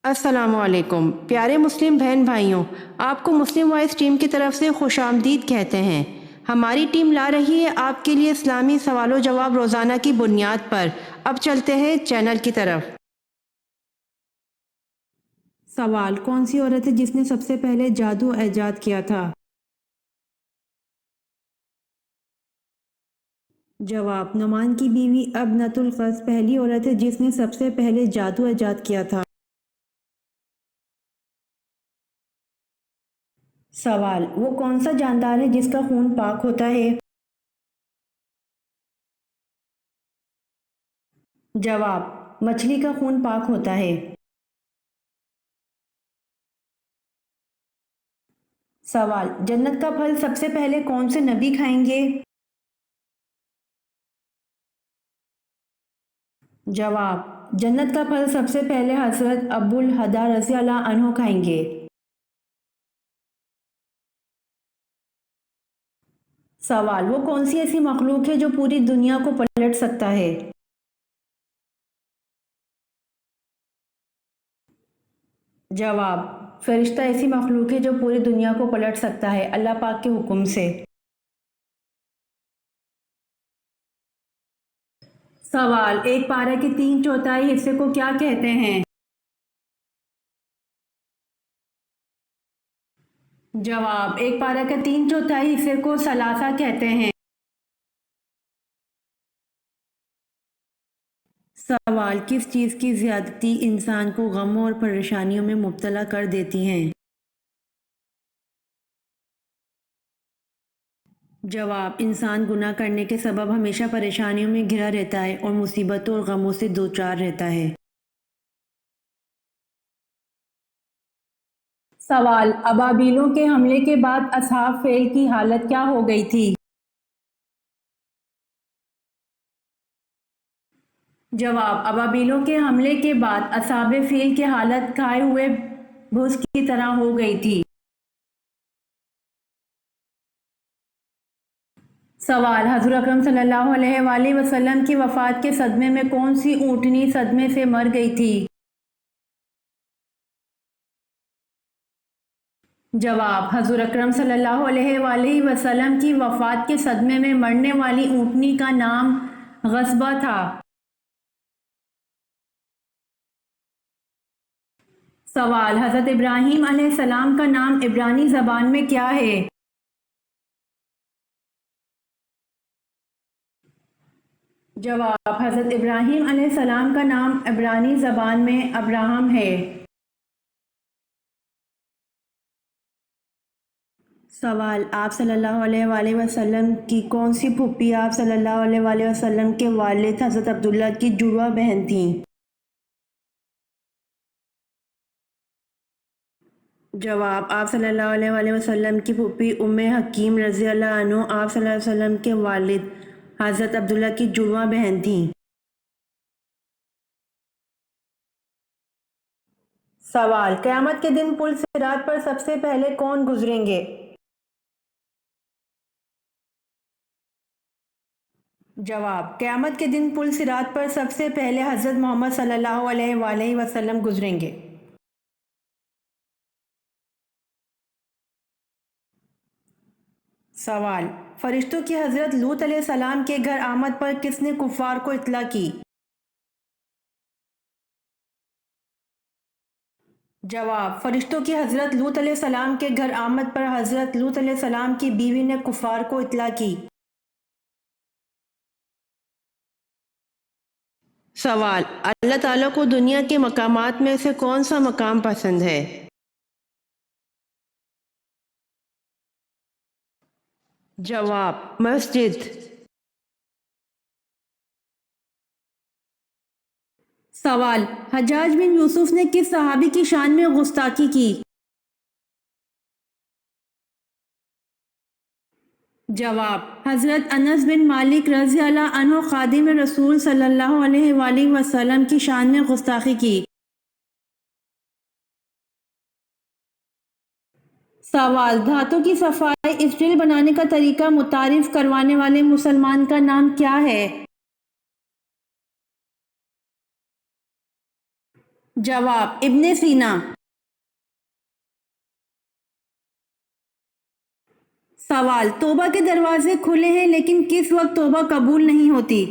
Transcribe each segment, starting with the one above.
السلام علیکم پیارے مسلم بہن بھائیوں، آپ کو مسلم وائس ٹیم کی طرف سے خوش آمدید کہتے ہیں۔ ہماری ٹیم لا رہی ہے آپ کے لیے اسلامی سوال و جواب روزانہ کی بنیاد پر۔ اب چلتے ہیں چینل کی طرف۔ سوال: کون سی عورت ہے جس نے سب سے پہلے جادو ایجاد کیا تھا؟ جواب: نعمان کی بیوی ابنۃ القیس پہلی عورت ہے جس نے سب سے پہلے جادو ایجاد کیا تھا۔ سوال: وہ کون سا جاندار ہے جس کا خون پاک ہوتا ہے؟ جواب: مچھلی کا خون پاک ہوتا ہے۔ سوال: جنت کا پھل سب سے پہلے کون سے نبی کھائیں گے؟ جواب: جنت کا پھل سب سے پہلے حضرت ابو الہدا رضی اللہ عنہ کھائیں گے۔ سوال: وہ کون سی ایسی مخلوق ہے جو پوری دنیا کو پلٹ سکتا ہے؟ جواب: فرشتہ ایسی مخلوق ہے جو پوری دنیا کو پلٹ سکتا ہے اللہ پاک کے حکم سے۔ سوال: ایک پارہ کے 3/4 حصے کو کیا کہتے ہیں؟ جواب: ایک پارہ کے 3/4 حصے کو ثلاثہ کہتے ہیں۔ سوال: کس چیز کی زیادتی انسان کو غموں اور پریشانیوں میں مبتلا کر دیتی ہیں؟ جواب: انسان گناہ کرنے کے سبب ہمیشہ پریشانیوں میں گھرا رہتا ہے اور مصیبتوں اور غموں سے دوچار رہتا ہے۔ سوال: ابابیلوں کے حملے کے بعد اصحاب فیل کی حالت کیا ہو گئی تھی؟ جواب: ابابیلوں کے حملے کے بعد اصحاب فیل کی حالت کھائے ہوئے بھس کی طرح ہو گئی تھی۔ سوال: حضور اکرم صلی اللہ علیہ وآلہ وسلم کی وفات کے صدمے میں کون سی اونٹنی صدمے سے مر گئی تھی؟ جواب: حضور اکرم صلی اللہ علیہ وآلہ وسلم کی وفات کے صدمے میں مرنے والی اونٹنی کا نام غصبہ تھا۔ سوال: حضرت ابراہیم علیہ السلام کا نام عبرانی زبان میں کیا ہے؟ جواب: حضرت ابراہیم علیہ السلام کا نام عبرانی زبان میں ابراہم ہے۔ سوال: آپ صلی اللہ علیہ وآلہ وسلم کی کون سی پھوپھی آپ صلی اللہ علیہ وآلہ وسلم کے والد حضرت عبداللہ کی جڑواں بہن تھیں؟ جواب: آپ صلی اللہ علیہ وآلہ وسلم کی پھوپھی ام حکیم رضی اللہ عنہ آپ صلی اللہ علیہ وسلم کے والد حضرت عبداللہ کی جڑواں بہن تھیں۔ سوال: قیامت کے دن پل صراط پر سب سے پہلے کون گزریں گے؟ جواب: قیامت کے دن پل صراط پر سب سے پہلے حضرت محمد صلی اللہ علیہ وآلہ وسلم گزریں گے۔ سوال: فرشتوں کی حضرت لوط علیہ السلام کے گھر آمد پر کس نے کفار کو اطلاع کی؟ جواب: فرشتوں کی حضرت لوط علیہ السلام کے گھر آمد پر حضرت لوط علیہ السلام کی بیوی نے کفار کو اطلاع کی۔ سوال: اللہ تعالیٰ کو دنیا کے مقامات میں سے کون سا مقام پسند ہے؟ جواب: مسجد۔ سوال: حجاج بن یوسف نے کس صحابی کی شان میں گستاخی کی؟ جواب: حضرت انس بن مالک رضی اللہ عنہ خادم رسول صلی اللہ علیہ وآلہ وسلم کی شان میں گستاخی کی۔ سوال: دھاتوں کی صفائی اسٹیل بنانے کا طریقہ متعارف کروانے والے مسلمان کا نام کیا ہے؟ جواب ابن سینا۔ سوال توبہ کے دروازے کھلے ہیں لیکن کس وقت توبہ قبول نہیں ہوتی؟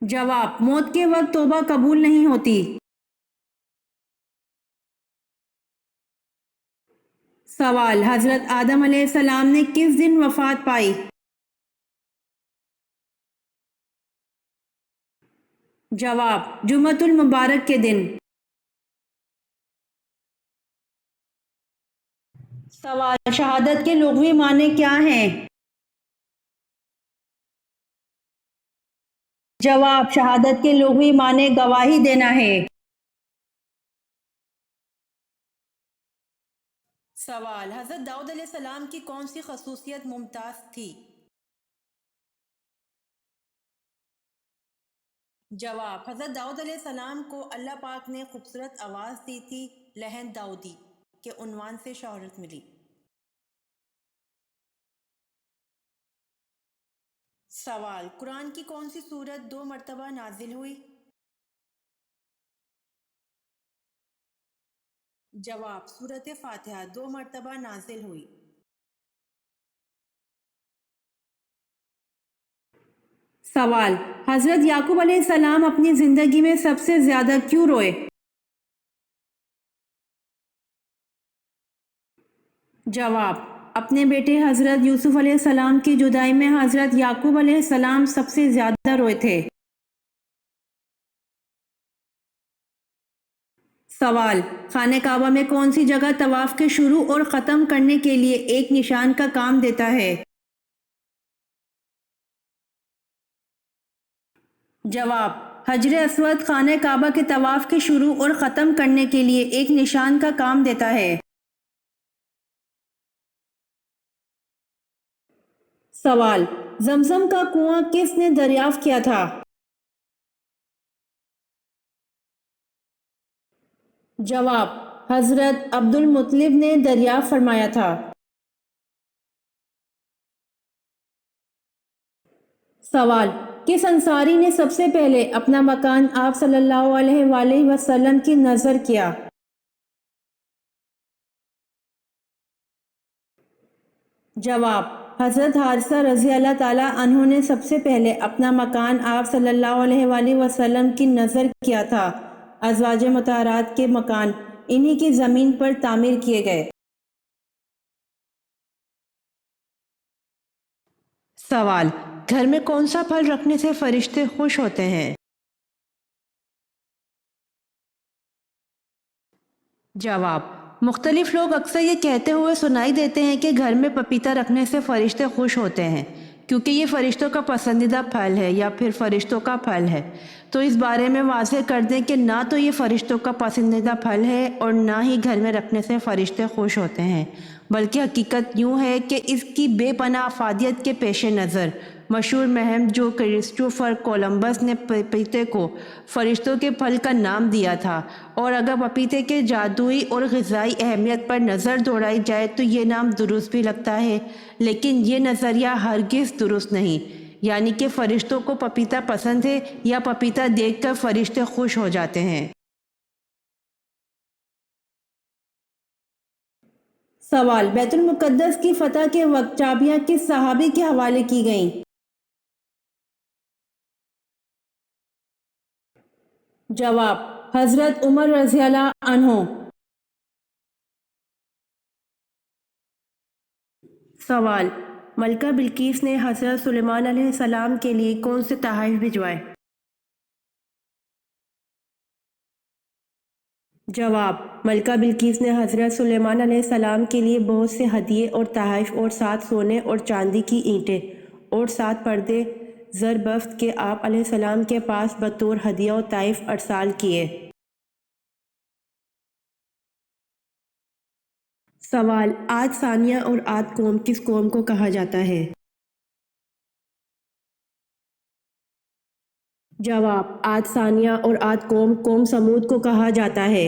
جواب موت کے وقت توبہ قبول نہیں ہوتی۔ سوال حضرت آدم علیہ السلام نے کس دن وفات پائی؟ جواب جمعۃ المبارک کے دن۔ سوال شہادت کے لغوی معنی کیا ہیں؟ جواب شہادت کے لغوی معنی گواہی دینا ہے۔ سوال حضرت داؤد علیہ السلام کی کون سی خصوصیت ممتاز تھی؟ جواب حضرت داؤد علیہ السلام کو اللہ پاک نے خوبصورت آواز دی تھی، لہن داؤدی کے عنوان سے شہرت ملی۔ سوال قرآن کی کون سی سورت 2 مرتبہ نازل ہوئی؟ جواب سورت فاتحہ 2 مرتبہ نازل ہوئی۔ سوال حضرت یعقوب علیہ السلام اپنی زندگی میں سب سے زیادہ کیوں روئے؟ جواب اپنے بیٹے حضرت یوسف علیہ السلام کی جدائی میں حضرت یعقوب علیہ السلام سب سے زیادہ روئے تھے۔ سوال خانہ کعبہ میں کون سی جگہ طواف کے شروع اور ختم کرنے کے لیے ایک نشان کا کام دیتا ہے؟ جواب حجر اسود خانہ کعبہ کے طواف کے شروع اور ختم کرنے کے لیے ایک نشان کا کام دیتا ہے۔ سوال زمزم کا کنواں کس نے دریافت کیا تھا؟ جواب حضرت عبد المطلب نے دریافت فرمایا تھا۔ سوال کس انصاری نے سب سے پہلے اپنا مکان آپ صلی اللہ علیہ وآلہ وسلم کی نظر کیا؟ جواب حضرت حارثہ رضی اللہ تعالیٰ عنہ نے سب سے پہلے اپنا مکان آپ صلی اللہ علیہ وآلہ وسلم کی نظر کیا تھا۔ ازواج مطہرات کے مکان انہی کی زمین پر تعمیر کیے گئے۔ سوال گھر میں کون سا پھل رکھنے سے فرشتے خوش ہوتے ہیں؟ جواب مختلف لوگ اکثر یہ کہتے ہوئے سنائی دیتے ہیں کہ گھر میں پپیتا رکھنے سے فرشتے خوش ہوتے ہیں کیونکہ یہ فرشتوں کا پسندیدہ پھل ہے یا پھر فرشتوں کا پھل ہے۔ تو اس بارے میں واضح کر دیں کہ نہ تو یہ فرشتوں کا پسندیدہ پھل ہے اور نہ ہی گھر میں رکھنے سے فرشتے خوش ہوتے ہیں، بلکہ حقیقت یوں ہے کہ اس کی بے پناہ افادیت کے پیش نظر مشہور مہم جو کرسٹوفر کولمبس نے پپیتے کو فرشتوں کے پھل کا نام دیا تھا، اور اگر پپیتے کے جادوئی اور غذائی اہمیت پر نظر دوڑائی جائے تو یہ نام درست بھی لگتا ہے، لیکن یہ نظریہ ہرگز درست نہیں، یعنی کہ فرشتوں کو پپیتا پسند ہے یا پپیتا دیکھ کر فرشتے خوش ہو جاتے ہیں۔ سوال بیت المقدس کی فتح کے وقت چابیاں کس صحابی کے حوالے کی گئیں؟ جواب حضرت عمر رضی اللہ عنہ۔ سوال ملکہ بلقیس نے حضرت سلیمان علیہ السلام کے لیے کون سے تحائف بھجوائے؟ جواب ملکہ بلقیس نے حضرت سلیمان علیہ السلام کے لیے بہت سے ہدیے اور تحائف اور 7 سونے اور چاندی کی اینٹیں اور 7 پردے زر بفت کے آپ علیہ السلام کے پاس بطور ہدیہ و تحائف ارسال کیے۔ سوال عاد ثانیہ اور عاد قوم کس قوم کو کہا جاتا ہے؟ جواب عاد ثانیہ اور عاد قوم قوم سمود کو کہا جاتا ہے۔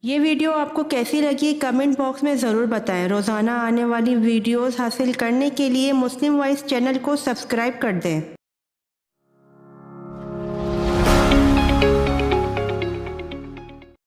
یہ ویڈیو آپ کو کیسی لگی کمنٹ باکس میں ضرور بتائیں۔ روزانہ آنے والی ویڈیوز حاصل کرنے کے لیے مسلم وائس چینل کو سبسکرائب کر دیں۔